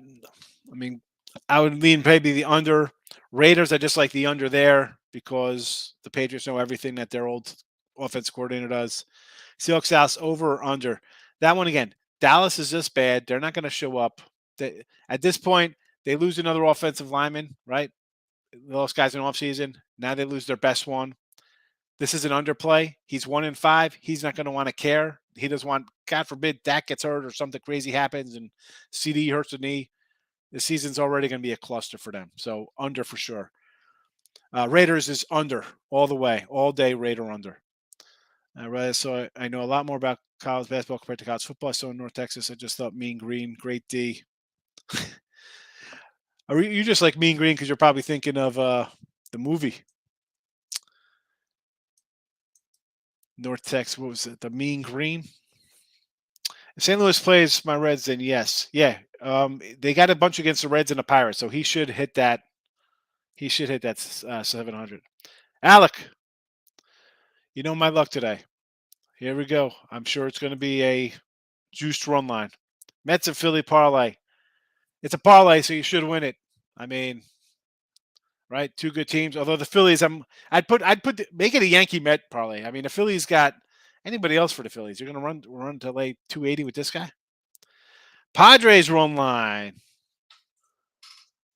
would lean maybe the under. Raiders, I just like the under there because the Patriots know everything that their old offense coordinator does. Seahawks Dallas over or under. That one again. Dallas is just bad. They're not going to show up. At this point, they lose another offensive lineman, right? They lost guys in offseason. Now they lose their best one. This is an underplay. He's 1-5. He's not going to want to care. He doesn't want, God forbid, Dak gets hurt or something crazy happens and CD hurts the knee. The season's already going to be a cluster for them. So under for sure. Raiders is under all the way, all day. Raider under. So I know a lot more about college basketball compared to college football. So in North Texas, I just thought Mean Green, great D. Are you just like Mean Green because you're probably thinking of the movie North Texas? What was it? The Mean Green. If St. Louis plays my Reds, then yes, yeah. They got a bunch against the Reds and the Pirates, so he should hit that. He should hit that 700. Alec, you know my luck today. Here we go. I'm sure it's going to be a juiced run line. Mets and Philly parlay. It's a parlay, so you should win it. Right? Two good teams. Although the Phillies, make it a Yankee Met parlay. The Phillies got anybody else for the Phillies. You're going to run to lay 280 with this guy. Padres run line.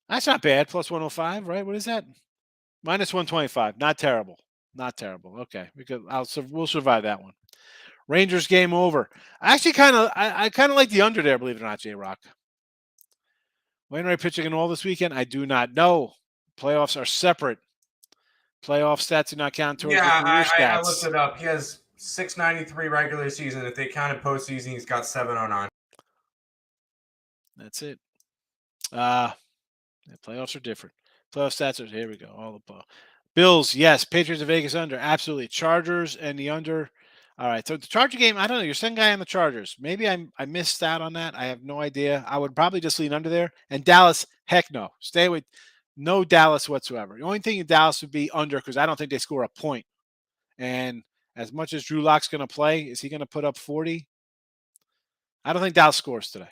That's not bad. Plus 105, right? What is that? Minus 125. Not terrible. Not terrible. Okay, we'll survive that one. Rangers game over. I kind of like the under there. Believe it or not, J-Rock. Wainwright pitching in all this weekend? I do not know. Playoffs are separate. Playoff stats do not count towards the career stats. I looked it up. He has 693 regular season. If they counted postseason, he's got 709. That's it. The playoffs are different. Playoff stats are here. We go. All the Bills, yes. Patriots of Vegas under, absolutely. Chargers and the under. All right, so the Charger game, I don't know. You're second guy on the Chargers. Maybe I missed out on that. I have no idea. I would probably just lean under there. And Dallas, heck no. Stay with no Dallas whatsoever. The only thing in Dallas would be under because I don't think they score a point. And as much as Drew Lock's going to play, is he going to put up 40? I don't think Dallas scores today.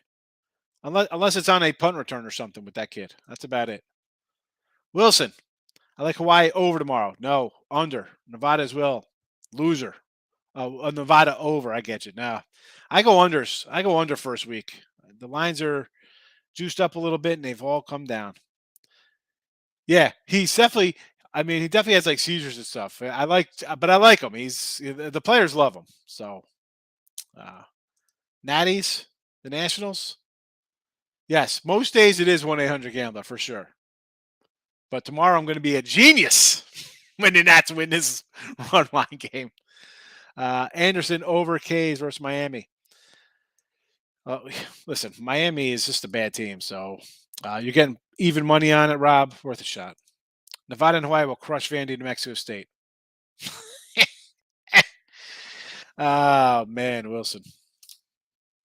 Unless it's on a punt return or something with that kid. That's about it. Wilson, I like Hawaii over tomorrow. No, under. Nevada as well. Loser. Nevada over. I get you. Now, I go unders. I go under first week. The lines are juiced up a little bit, and they've all come down. Yeah, he's definitely. I mean, he definitely has like seizures and stuff. But I like him. The players love him. So, Natties, the Nationals. Yes, most days it is 1-800-GAMBLER for sure. But tomorrow I'm going to be a genius when the Nats win this run line game. Anderson over K's versus Miami. Listen, Miami is just a bad team, so you're getting even money on it, Rob. Worth a shot. Nevada and Hawaii will crush Vandy, New Mexico State. Oh, man, Wilson.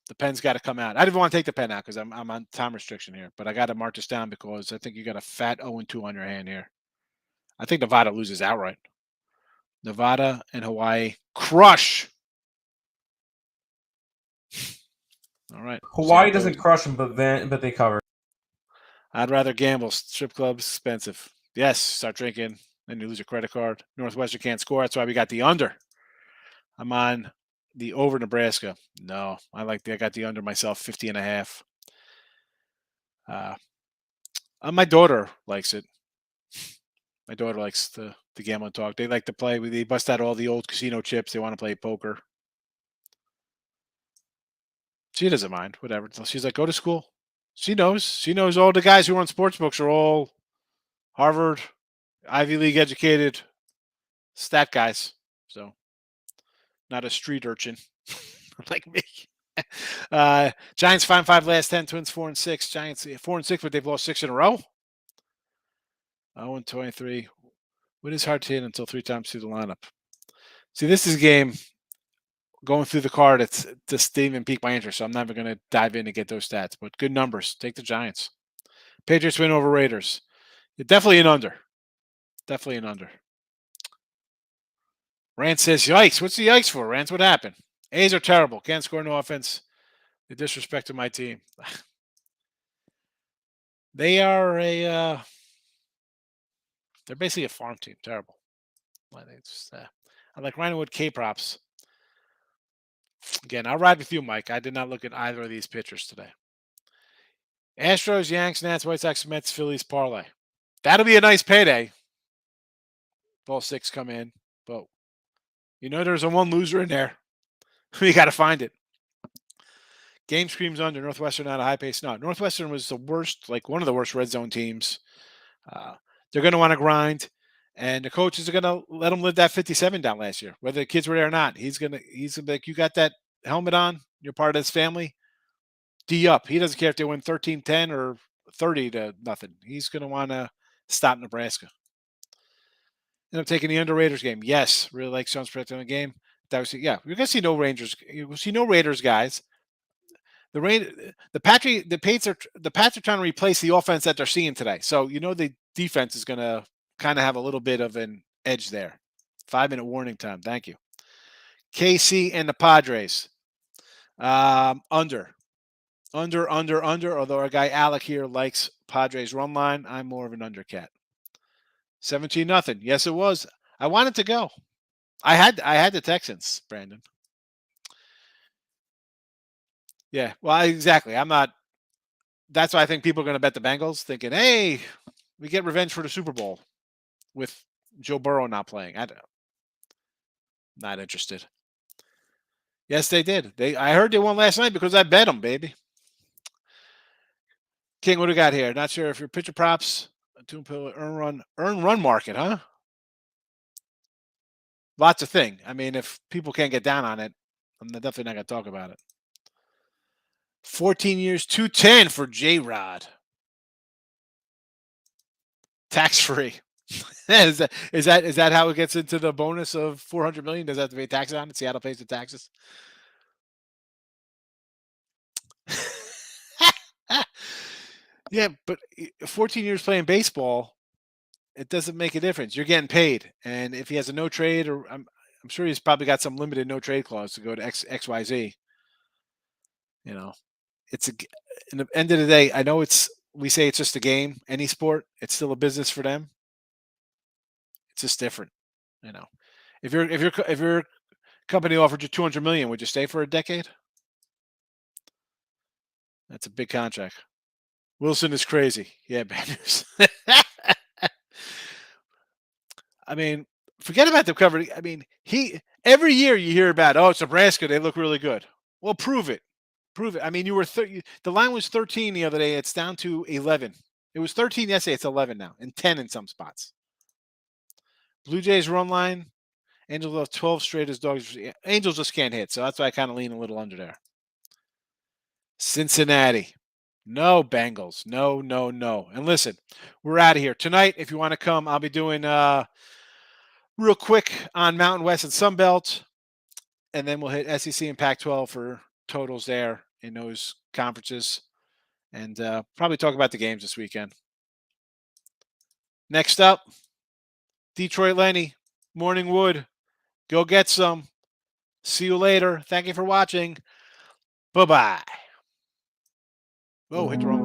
The pen's got to come out. I didn't want to take the pen out because I'm on time restriction here, but I got to mark this down because I think you got a fat 0-2 on your hand here. I think Nevada loses outright. Nevada and Hawaii crush. All right. Hawaii doesn't crush them, but they cover. I'd rather gamble. Strip club's expensive. Yes, start drinking, then you lose your credit card. Northwestern can't score. That's why we got the under. I'm on the over Nebraska. No, I got the under myself, 50.5. My daughter likes it. My daughter likes the gambling talk. They like to play. They bust out all the old casino chips. They want to play poker. She doesn't mind. Whatever. She's like, go to school. She knows. She knows all the guys who run sports books are all Harvard, Ivy League educated stat guys. So not a street urchin like me. Giants 5-5 last 10, Twins 4-6. Giants 4-6, but they've lost 6 in a row. 0-23. What is hard to hit until 3 times through the lineup? See, this is a game going through the card. It's just didn't even pique my interest, so I'm never going to dive in and get those stats. But good numbers. Take the Giants. Patriots win over Raiders. Definitely an under. Definitely an under. Rance says, yikes. What's the yikes for, Rance? What happened? A's are terrible. Can't score no offense. They disrespected my team. They are they're basically a farm team. Terrible. I like Rhinowood K-props. Again, I'll ride with you, Mike. I did not look at either of these pitchers today. Astros, Yanks, Nats, White Sox, Mets, Phillies, parlay. That'll be a nice payday. All 6 come in. But there's a one loser in there. We got to find it. Game screams under. Northwestern not a high pace. No, Northwestern was the worst, like one of the worst red zone teams. They're going to want to grind, and the coaches are going to let them live that 57 down last year, whether the kids were there or not. He's gonna be like, you got that helmet on. You're part of this family. D up. He doesn't care if they win 13-10 or 30-0. He's going to want to stop Nebraska. And I'm taking the under Raiders game. Yes, really like Sean's prediction on the game. You're going to see no Rangers. You'll see no Raiders guys. The Pats are trying to replace the offense that they're seeing today. So the defense is going to kind of have a little bit of an edge there. 5-minute warning time. Thank you. KC and the Padres. Under. Although our guy Alec here likes Padres run line, I'm more of an under cat. 17-0. Yes, it was. I wanted to go. I had the Texans, Brandon. Yeah, well, exactly. I'm not. That's why I think people are going to bet the Bengals, thinking, "Hey, we get revenge for the Super Bowl with Joe Burrow not playing." Not interested. Yes, they did. I heard they won last night because I bet them, baby. King, what do we got here? Not sure if your pitcher props, earn run market, huh? Lots of thing. I mean, if people can't get down on it, I'm definitely not going to talk about it. 14 years, 210 for J-Rod. Tax-free. Is that how it gets into the bonus of $400 million? Does that have to pay taxes on it? Seattle pays the taxes. Yeah, but 14 years playing baseball, it doesn't make a difference. You're getting paid, and if he has a no trade, or I'm sure he's probably got some limited no trade clause to go to XYZ. You know, it's in the end of the day. I know we say it's just a game. Any sport, it's still a business for them. It's just different. You know, if your company offered you $200 million, would you stay for a decade? That's a big contract. Wilson is crazy. Yeah, bad news. I mean, forget about the cover. I mean, every year you hear about, oh, it's Nebraska. They look really good. Well, prove it. Prove it. I mean, the line was 13 the other day. It's down to 11. It was 13 yesterday. It's 11 now, and 10 in some spots. Blue Jays run line. Angels have 12 straight as dogs. Angels just can't hit, so that's why I kind of lean a little under there. Cincinnati. No Bengals. No, no, no. And listen, we're out of here. Tonight, if you want to come, I'll be doing real quick on Mountain West and Sunbelt. And then we'll hit SEC and Pac-12 for totals there in those conferences. And probably talk about the games this weekend. Next up, Detroit Lenny, Morning Wood. Go get some. See you later. Thank you for watching. Bye-bye. Oh, hit the wrong